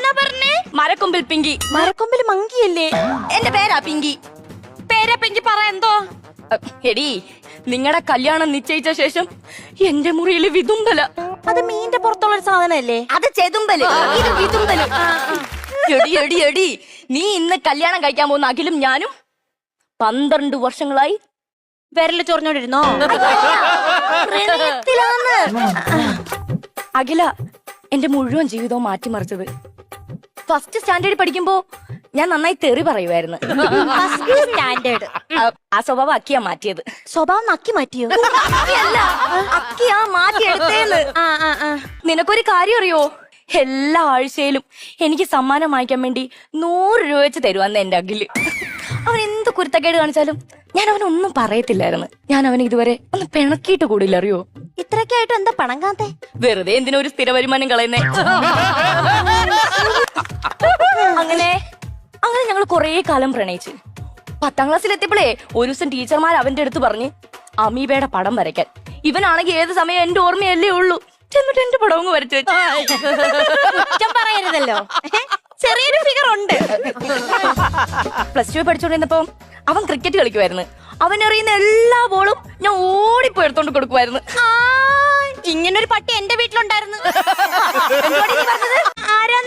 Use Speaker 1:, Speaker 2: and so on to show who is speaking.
Speaker 1: എന്നാ പറഞ്ഞേ?
Speaker 2: മരക്കൊമ്പിൽ പിങ്കി.
Speaker 1: മരക്കൊമ്പിൽ മങ്കിയല്ലേ?
Speaker 2: എന്റെ പേരാ പിങ്കി.
Speaker 1: പേരാ പിങ്കി. പറ എന്തോ?
Speaker 2: എടി, നിങ്ങളുടെ കല്യാണം നിശ്ചയിച്ച ശേഷം എന്റെ മുറിയിൽ വിതുമ്പല.
Speaker 1: അത് മീന്റെ പുറത്തുള്ള ഒരു സാധനല്ലേ?
Speaker 2: അത് ചെതുമ്പല്, ഇത് വിതുമ്പല്. എടി എടി എടി, നീ ഇന്ന് കല്യാണം കഴിക്കാൻ പോകുന്ന അഖിലും ഞാനും 12 വർഷങ്ങളായി
Speaker 1: വിരല് ചൊറിഞ്ഞോണ്ടിരുന്നോ?
Speaker 2: അഖില എന്റെ മുഴുവൻ ജീവിതവും മാറ്റിമറിച്ചത്. ഫസ്റ്റ് സ്റ്റാൻഡേർഡിൽ പഠിക്കുമ്പോ ഞാൻ നന്നായി തെറി പറയുമായിരുന്നു.
Speaker 1: സ്റ്റാൻഡേർഡ്.
Speaker 2: ആ സ്വഭാവം അക്കിയാ മാറ്റിയത്.
Speaker 1: സ്വഭാവം നക്കി മാറ്റിയോ?
Speaker 2: അല്ല, അക്കിയാ മാറ്റിയെടുത്തേന്ന്. നിനക്കൊരു കാര്യം അറിയോ? എല്ലാ ആഴ്ചയിലും എനിക്ക് സമ്മാനം വാങ്ങിക്കാൻ വേണ്ടി 100 രൂപ വെച്ച് തരുവാന്ന് എന്റെ അഖില്. അവൻ എന്ത് കുരുത്തക്കേട് കാണിച്ചാലും ഞാൻ അവനൊന്നും പറയത്തില്ലായിരുന്നു. ഞാൻ അവനെ ഇതുവരെ ഒന്ന് പിണക്കിയിട്ട് കൂടില്ല, അറിയോ?
Speaker 1: ഇത്രയൊക്കെ ആയിട്ട് എന്താ പണം കാത്തെ?
Speaker 2: വെറുതെ എന്തിനൊരു സ്ഥിര വരുമാനം കളയുന്നേ. അങ്ങനെ അങ്ങനെ ഞങ്ങൾ കൊറേ കാലം പ്രണയിച്ച് 10ാം ക്ലാസ്സിൽ എത്തിയപ്പോഴേ ഒരു ദിവസം ടീച്ചർമാർ അവന്റെ അടുത്ത് പറഞ്ഞ് അമീബയുടെ പടം വരയ്ക്കാൻ. ഇവനാണെങ്കിൽ ഏത് സമയം എന്റെ ഓർമ്മയല്ലേ ഉള്ളൂ. ചെന്നിട്ട് എന്റെ പടവും വരച്ചു വെച്ചു.
Speaker 1: കുറ്റം പറയരുതല്ലോ, ചെറിയൊരു ഫിഗർ ഉണ്ട്.
Speaker 2: +2 പഠിച്ചോണ്ടിരുന്നപ്പോ അവൻ ക്രിക്കറ്റ് കളിക്കുമായിരുന്നു. അവൻ എറിയുന്ന എല്ലാ ബോളും ഞാൻ ഓടിപ്പോയി എടുത്തോണ്ട് കൊടുക്കുമായിരുന്നു.
Speaker 1: ഇങ്ങനൊരു പട്ടി എന്റെ വീട്ടിലുണ്ടായിരുന്നു.
Speaker 2: എന്തുവാടി നീ പറഞ്ഞത്?
Speaker 1: ആരാ